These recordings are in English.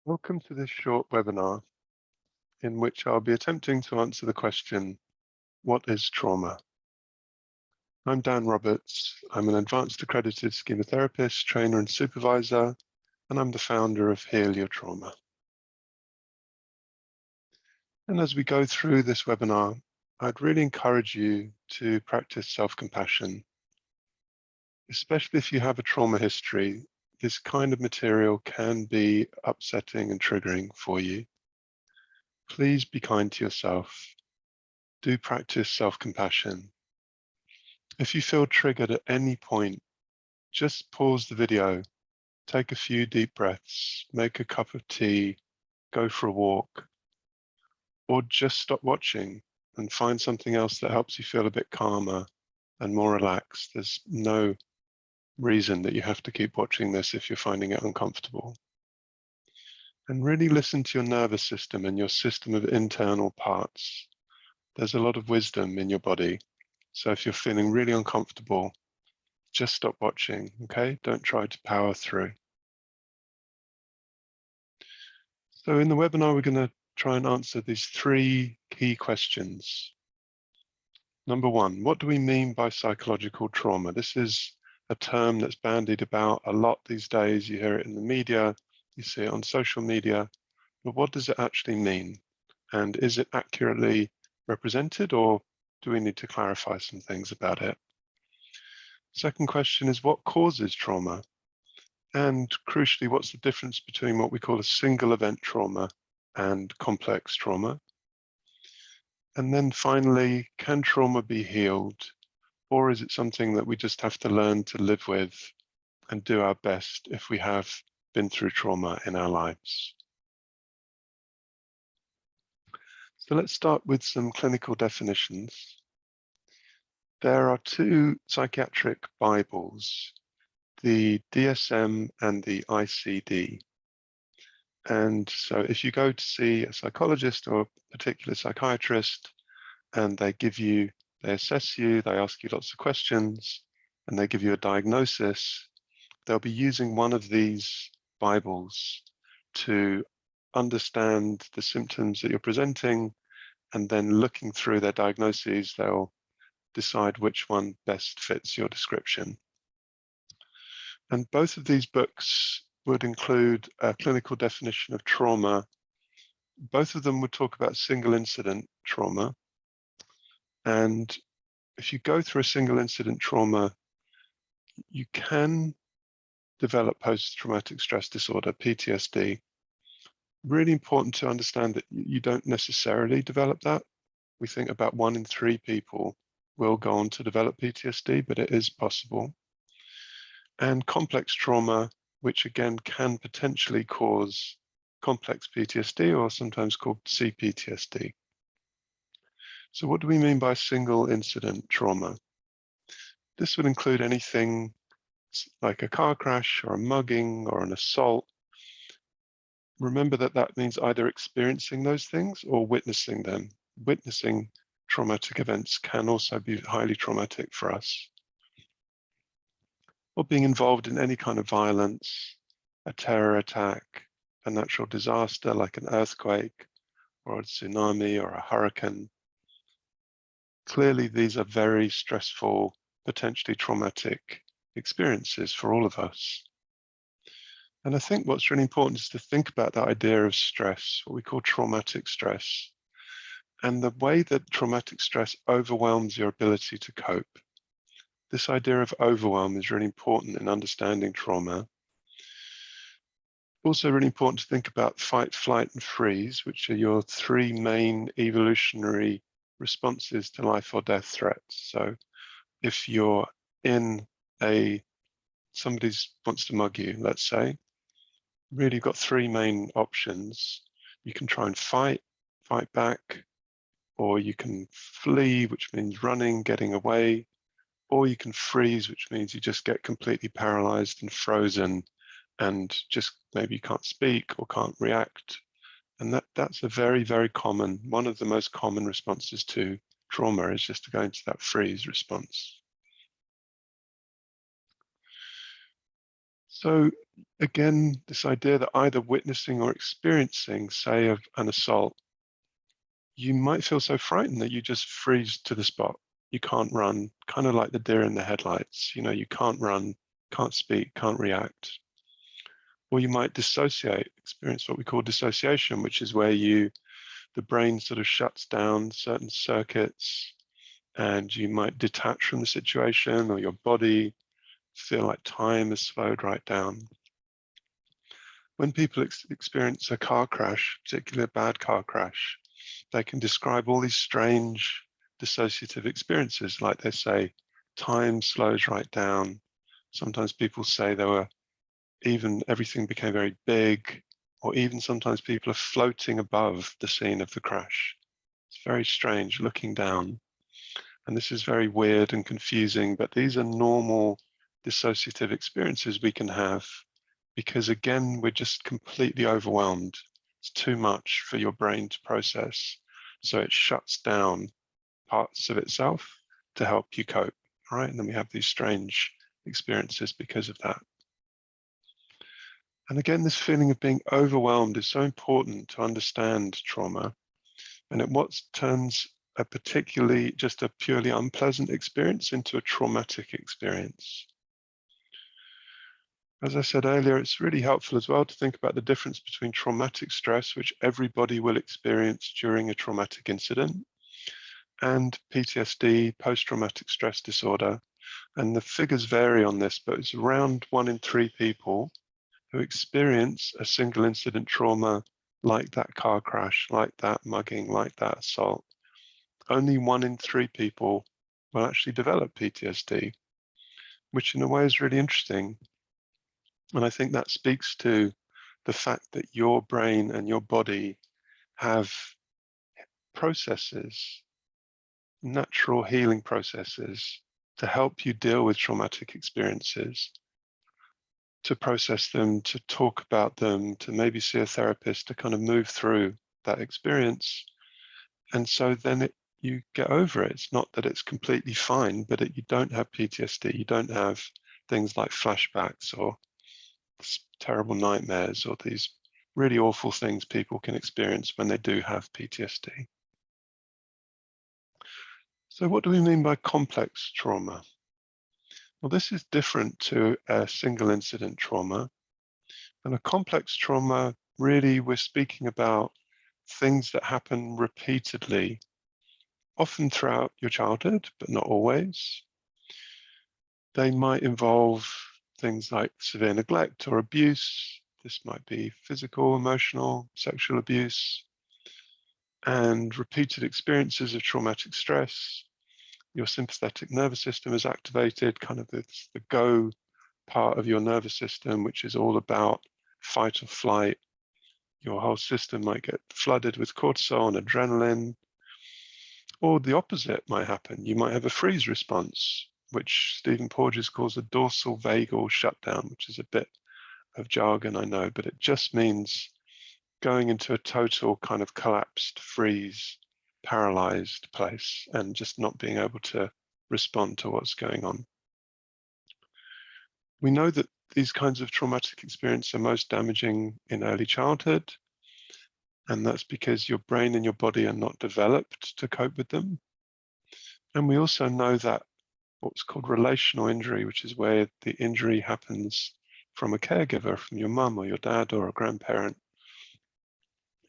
Welcome to this short webinar in which I'll be attempting to answer the question, what is trauma? I'm Dan Roberts. I'm an advanced accredited schema therapist, trainer and supervisor, and I'm the founder of Heal Your Trauma. And as we go through this webinar, I'd really encourage you to practice self-compassion. Especially if you have a trauma history, this kind of material can be upsetting and triggering for you. Please be kind to yourself. Do practice self-compassion. If you feel triggered at any point, just pause the video, take a few deep breaths, make a cup of tea, go for a walk, or just stop watching and find something else that helps you feel a bit calmer and more relaxed. There's no reason that you have to keep watching this if you're finding it uncomfortable. And really listen to your nervous system and your system of internal parts. There's a lot of wisdom in your body. So if you're feeling really uncomfortable, just stop watching, okay? Don't try to power through. So in the webinar, we're going to try and answer these three key questions. Number one, what do we mean by psychological trauma? This is a term that's bandied about a lot these days. You hear it in the media, you see it on social media, but what does it actually mean? And is it accurately represented, or do we need to clarify some things about it? Second question is, what causes trauma? And crucially, what's the difference between what we call a single event trauma and complex trauma? And then finally, can trauma be healed? Or is it something that we just have to learn to live with and do our best if we have been through trauma in our lives? So let's start with some clinical definitions. There are two psychiatric Bibles, the DSM and the ICD. And so if you go to see a psychologist or a particular psychiatrist and they assess you, they ask you lots of questions, and they give you a diagnosis, they'll be using one of these Bibles to understand the symptoms that you're presenting, and then looking through their diagnoses, they'll decide which one best fits your description. And both of these books would include a clinical definition of trauma. Both of them would talk about single incident trauma. And if you go through a single incident trauma, you can develop post-traumatic stress disorder, PTSD. Really important to understand that you don't necessarily develop that. We think about 1 in 3 people will go on to develop PTSD, but it is possible. And complex trauma, which again can potentially cause complex PTSD, or sometimes called CPTSD. So what do we mean by single incident trauma? This would include anything like a car crash or a mugging or an assault. Remember that that means either experiencing those things or witnessing them. Witnessing traumatic events can also be highly traumatic for us. Or being involved in any kind of violence, a terror attack, a natural disaster like an earthquake or a tsunami or a hurricane. Clearly, these are very stressful, potentially traumatic experiences for all of us. And I think what's really important is to think about that idea of stress, what we call traumatic stress, and the way that traumatic stress overwhelms your ability to cope. This idea of overwhelm is really important in understanding trauma. Also really important to think about fight, flight, and freeze, which are your 3 main evolutionary responses to life or death threats. So if you're in somebody wants to mug you, let's say, really you've got 3 main options. You can try and fight back, or you can flee, which means running, getting away, or you can freeze, which means you just get completely paralyzed and frozen and just maybe you can't speak or can't react. And that's a very, very common, one of the most common responses to trauma is just to go into that freeze response. So again, this idea that either witnessing or experiencing, say, of an assault, you might feel so frightened that you just freeze to the spot. You can't run, kind of like the deer in the headlights. You know, you can't run, can't speak, can't react. Or you might dissociate, experience what we call dissociation, which is where the brain sort of shuts down certain circuits and you might detach from the situation, or your body feel like time has slowed right down. When people experience a car crash, particularly a bad car crash, they can describe all these strange dissociative experiences. Like they say, time slows right down. Sometimes people say everything became very big, or even sometimes people are floating above the scene of the crash. It's very strange looking down. And this is very weird and confusing, but these are normal dissociative experiences we can have because, again, we're just completely overwhelmed. It's too much for your brain to process. So it shuts down parts of itself to help you cope, right? And then we have these strange experiences because of that. And again, this feeling of being overwhelmed is so important to understand trauma. And it what turns just a purely unpleasant experience into a traumatic experience. As I said earlier, it's really helpful as well to think about the difference between traumatic stress, which everybody will experience during a traumatic incident, and PTSD, post-traumatic stress disorder. And the figures vary on this, but it's around 1 in 3 people who experience a single incident trauma like that car crash, like that mugging, like that assault. Only 1 in 3 people will actually develop PTSD, which in a way is really interesting. And I think that speaks to the fact that your brain and your body have processes, natural healing processes, to help you deal with traumatic experiences, to process them, to talk about them, to maybe see a therapist to kind of move through that experience. And so then you get over it. It's not that it's completely fine, but you don't have PTSD. You don't have things like flashbacks or terrible nightmares or these really awful things people can experience when they do have PTSD. So what do we mean by complex trauma? Well, this is different to a single incident trauma. And a complex trauma, really, we're speaking about things that happen repeatedly, often throughout your childhood, but not always. They might involve things like severe neglect or abuse. This might be physical, emotional, sexual abuse, and repeated experiences of traumatic stress. Your sympathetic nervous system is activated, kind of the go part of your nervous system, which is all about fight or flight. Your whole system might get flooded with cortisol and adrenaline. Or the opposite might happen. You might have a freeze response, which Stephen Porges calls a dorsal vagal shutdown, which is a bit of jargon, I know, but it just means going into a total kind of collapsed, freeze, paralyzed place and just not being able to respond to what's going on. We know that these kinds of traumatic experiences are most damaging in early childhood, and that's because your brain and your body are not developed to cope with them. And we also know that what's called relational injury, which is where the injury happens from a caregiver, from your mum or your dad or a grandparent,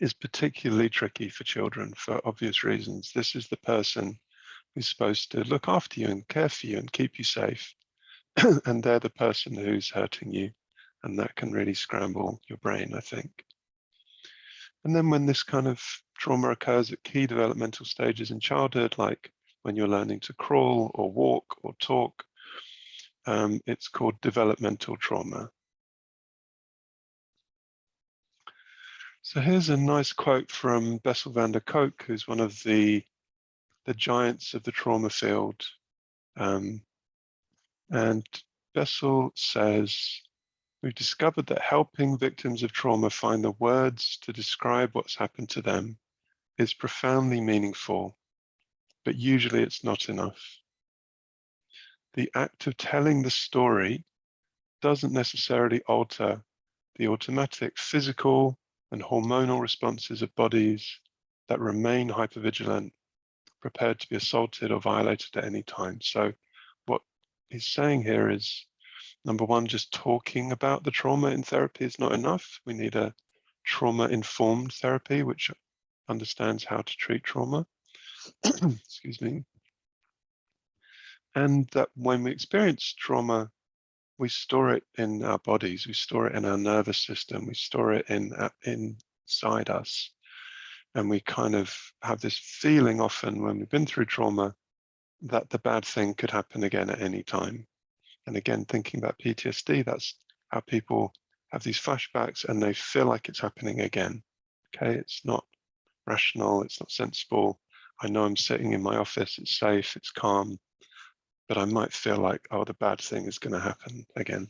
is particularly tricky for children for obvious reasons. This is the person who's supposed to look after you and care for you and keep you safe. And they're the person who's hurting you. And that can really scramble your brain, I think. And then when this kind of trauma occurs at key developmental stages in childhood, like when you're learning to crawl or walk or talk, it's called developmental trauma. So here's a nice quote from Bessel van der Kolk, who's one of the giants of the trauma field. And Bessel says, we've discovered that helping victims of trauma find the words to describe what's happened to them is profoundly meaningful, but usually it's not enough. The act of telling the story doesn't necessarily alter the automatic physical and hormonal responses of bodies that remain hypervigilant, prepared to be assaulted or violated at any time. So what he's saying here is, number one, just talking about the trauma in therapy is not enough. We need a trauma-informed therapy, which understands how to treat trauma. Excuse me. And that when we experience trauma, we store it in our bodies, we store it in our nervous system, we store it inside us. And we kind of have this feeling often when we've been through trauma that the bad thing could happen again at any time. And again, thinking about PTSD, that's how people have these flashbacks and they feel like it's happening again. Okay, it's not rational, it's not sensible. I know I'm sitting in my office, it's safe, it's calm, but I might feel like, oh, the bad thing is going to happen again.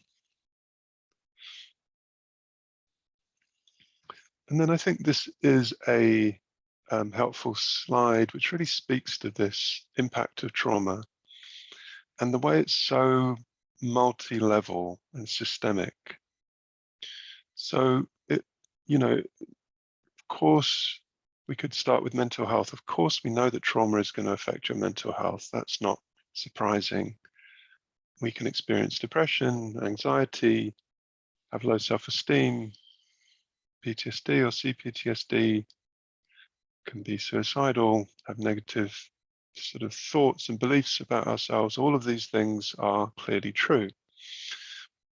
And then I think this is a helpful slide which really speaks to this impact of trauma and the way it's so multi-level and systemic. So it, of course, we could start with mental health. Of course, we know that trauma is going to affect your mental health. That's not surprising. We can experience depression, anxiety, have low self-esteem, PTSD or CPTSD, can be suicidal, have negative sort of thoughts and beliefs about ourselves. All of these things are clearly true.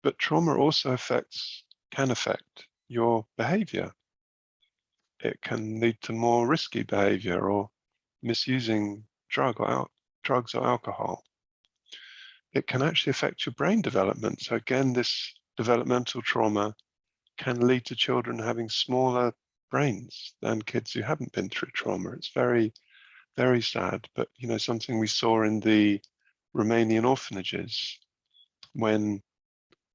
But trauma also can affect your behavior. It can lead to more risky behavior or misusing drugs or alcohol. It can actually affect your brain development. So again, this developmental trauma can lead to children having smaller brains than kids who haven't been through trauma. It's very, very sad, but something we saw in the Romanian orphanages when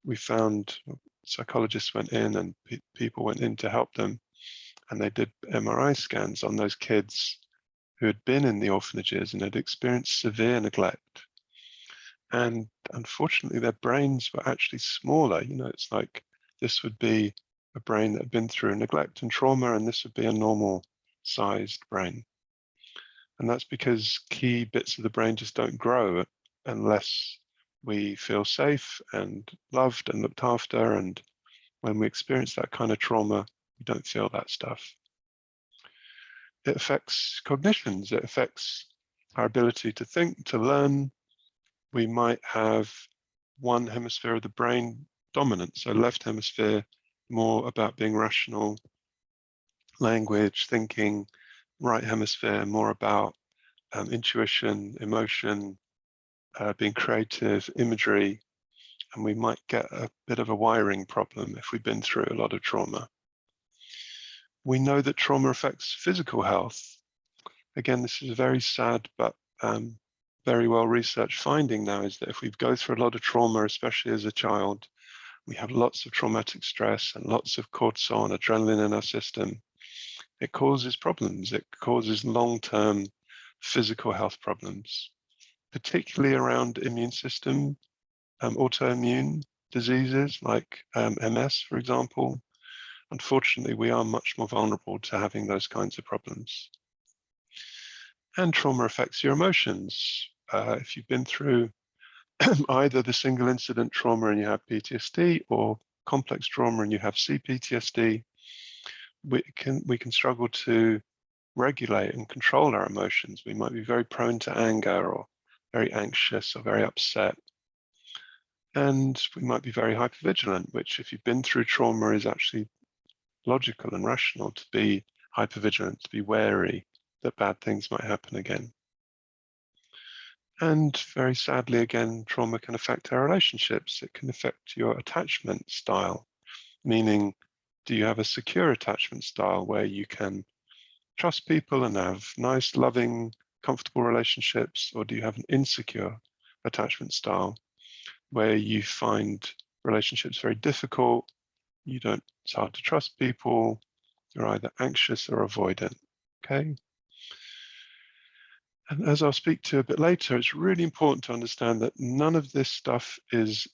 we found psychologists went in and people went in to help them, and they did MRI scans on those kids who had been in the orphanages and had experienced severe neglect. And unfortunately, their brains were actually smaller. It's like this would be a brain that had been through neglect and trauma, and this would be a normal sized brain. And that's because key bits of the brain just don't grow unless we feel safe and loved and looked after. And when we experience that kind of trauma, we don't feel that stuff. It affects cognitions. It affects our ability to think, to learn. We might have one hemisphere of the brain dominant. So left hemisphere, more about being rational, language, thinking, right hemisphere, more about intuition, emotion, being creative, imagery, and we might get a bit of a wiring problem if we've been through a lot of trauma. We know that trauma affects physical health. Again, this is a very sad but very well researched finding now, is that if we go through a lot of trauma, especially as a child, we have lots of traumatic stress and lots of cortisol and adrenaline in our system. It causes problems. It causes long-term physical health problems, particularly around immune system, autoimmune diseases like MS, for example. Unfortunately, we are much more vulnerable to having those kinds of problems. And trauma affects your emotions. If you've been through either the single incident trauma and you have PTSD, or complex trauma and you have CPTSD, we can struggle to regulate and control our emotions. We might be very prone to anger or very anxious or very upset. And we might be very hypervigilant, which if you've been through trauma is actually logical and rational to be hypervigilant, to be wary that bad things might happen again. And very sadly, again, trauma can affect our relationships. It can affect your attachment style, meaning, do you have a secure attachment style where you can trust people and have nice, loving, comfortable relationships? Or do you have an insecure attachment style where you find relationships very difficult? It's hard to trust people. You're either anxious or avoidant, okay? And as I'll speak to a bit later, it's really important to understand that none of this stuff is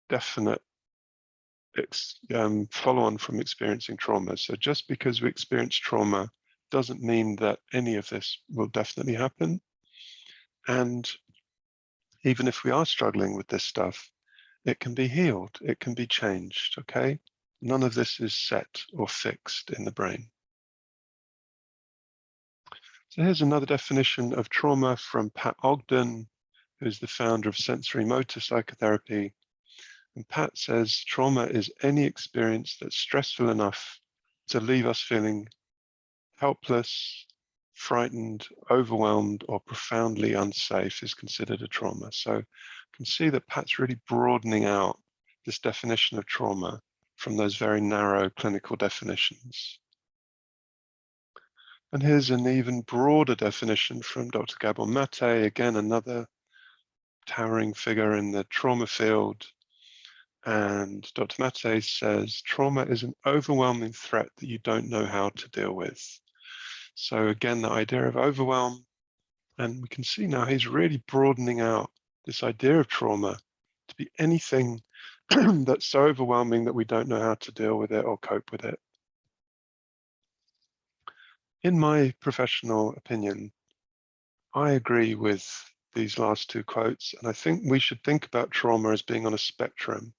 definite follow on from experiencing trauma. So just because we experience trauma doesn't mean that any of this will definitely happen. And even if we are struggling with this stuff, it can be healed, it can be changed, okay? None of this is set or fixed in the brain. So here's another definition of trauma from Pat Ogden, who's the founder of sensory motor psychotherapy. And Pat says trauma is any experience that's stressful enough to leave us feeling helpless, frightened, overwhelmed, or profoundly unsafe is considered a trauma. So you can see that Pat's really broadening out this definition of trauma from those very narrow clinical definitions. And here's an even broader definition from Dr. Gabor Mate, again, another towering figure in the trauma field. And Dr. Mate says, trauma is an overwhelming threat that you don't know how to deal with. So again, the idea of overwhelm, and we can see now he's really broadening out this idea of trauma to be anything that's so overwhelming that we don't know how to deal with it or cope with it. In my professional opinion, I agree with these last two quotes, and I think we should think about trauma as being on a spectrum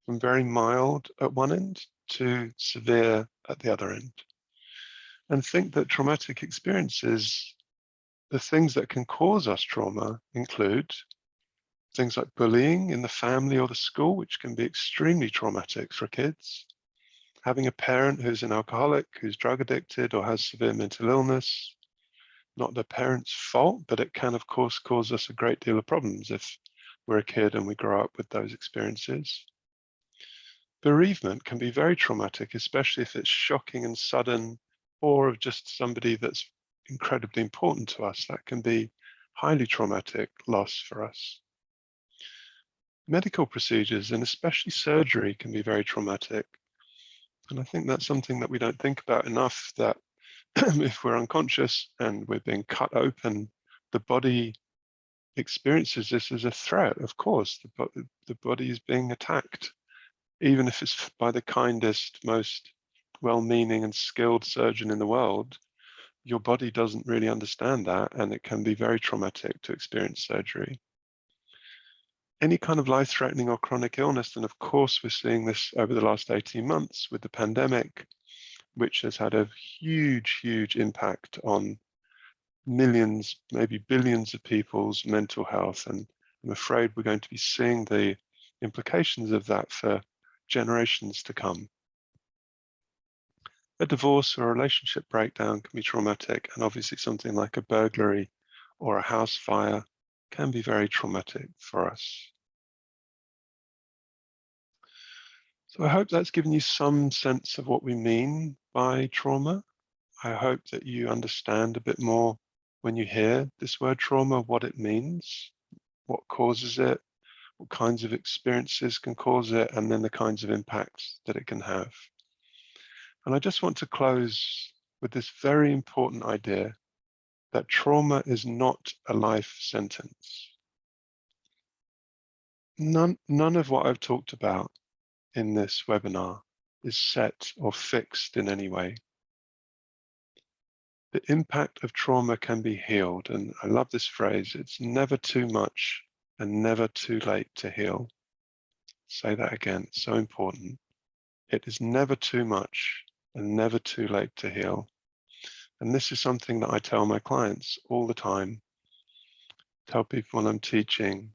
from very mild at one end to severe at the other end. And think that traumatic experiences, the things that can cause us trauma include things like bullying in the family or the school, which can be extremely traumatic for kids. Having a parent who's an alcoholic, who's drug addicted, or has severe mental illness. Not the parent's fault, but it can, of course, cause us a great deal of problems if we're a kid and we grow up with those experiences. Bereavement can be very traumatic, especially if it's shocking and sudden, or of just somebody that's incredibly important to us. That can be highly traumatic loss for us. Medical procedures, and especially surgery, can be very traumatic. And I think that's something that we don't think about enough, that if we're unconscious and we're being cut open, the body experiences this as a threat. Of course, the body is being attacked, even if it's by the kindest, most well-meaning and skilled surgeon in the world. Your body doesn't really understand that, and it can be very traumatic to experience surgery. Any kind of life-threatening or chronic illness, and of course we're seeing this over the last 18 months with the pandemic, which has had a huge, huge impact on millions, maybe billions of people's mental health. And I'm afraid we're going to be seeing the implications of that for generations to come. A divorce or a relationship breakdown can be traumatic, and obviously something like a burglary or a house fire can be very traumatic for us. So I hope that's given you some sense of what we mean by trauma. I hope that you understand a bit more when you hear this word trauma, what it means, what causes it, what kinds of experiences can cause it, and then the kinds of impacts that it can have. And I just want to close with this very important idea that trauma is not a life sentence. None of what I've talked about in this webinar is set or fixed in any way. The impact of trauma can be healed, and I love this phrase, it's never too much and never too late to heal. Say that again, it's so important. It is never too much and never too late to heal. And this is something that I tell my clients all the time, tell people when I'm teaching.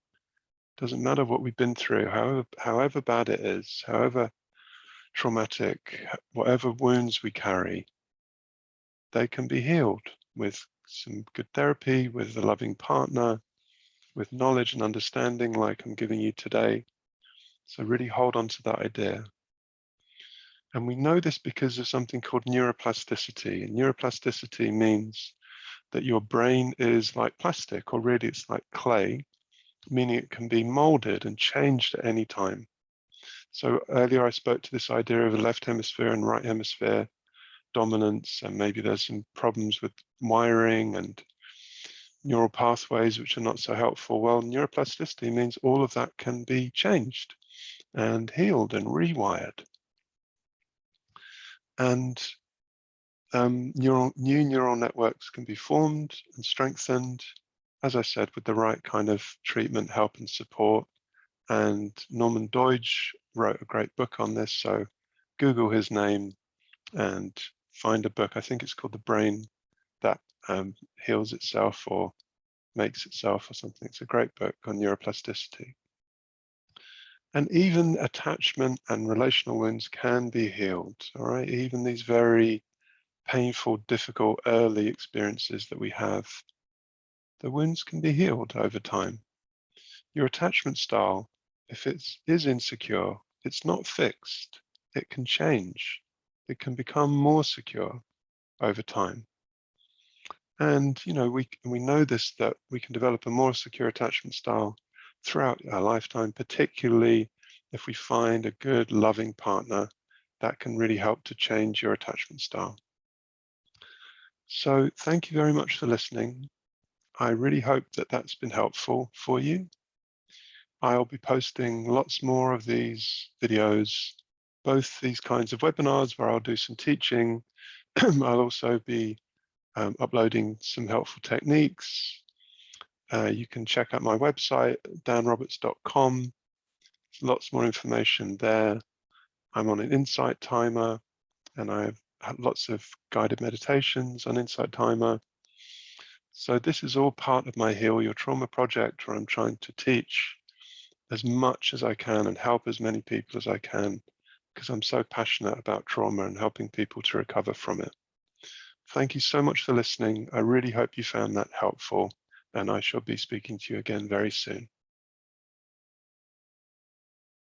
Doesn't matter what we've been through, however bad it is, however traumatic, whatever wounds we carry, they can be healed with some good therapy, with a loving partner, with knowledge and understanding like I'm giving you today. So really hold on to that idea. And we know this because of something called neuroplasticity. And neuroplasticity means that your brain is like plastic, or really it's like clay, meaning it can be molded and changed at any time. So earlier I spoke to this idea of a left hemisphere and right hemisphere dominance, and maybe there's some problems with wiring and neural pathways which are not so helpful. Well, neuroplasticity means all of that can be changed. and healed and rewired. And new neural networks can be formed and strengthened, as I said, with the right kind of treatment, help, and support. And Norman Doidge wrote a great book on this, so Google his name and find a book. I think it's called The Brain That Heals Itself or Makes Itself or something. It's a great book on neuroplasticity. And even attachment and relational wounds can be healed, all right? Even these very painful, difficult early experiences that we have, the wounds can be healed over time. Your attachment style, if it is insecure, it's not fixed. It can change. It can become more secure over time. And we know this, that we can develop a more secure attachment style throughout our lifetime, particularly if we find a good, loving partner that can really help to change your attachment style. So thank you very much for listening. I really hope that that's been helpful for you. I'll be posting lots more of these videos, both these kinds of webinars where I'll do some teaching. I'll also be uploading some helpful techniques. You can check out my website, danroberts.com. There's lots more information there. I'm on an Insight Timer, and I have lots of guided meditations on Insight Timer. So this is all part of my Heal Your Trauma project, where I'm trying to teach as much as I can and help as many people as I can, because I'm so passionate about trauma and helping people to recover from it. Thank you so much for listening. I really hope you found that helpful, and I shall be speaking to you again very soon.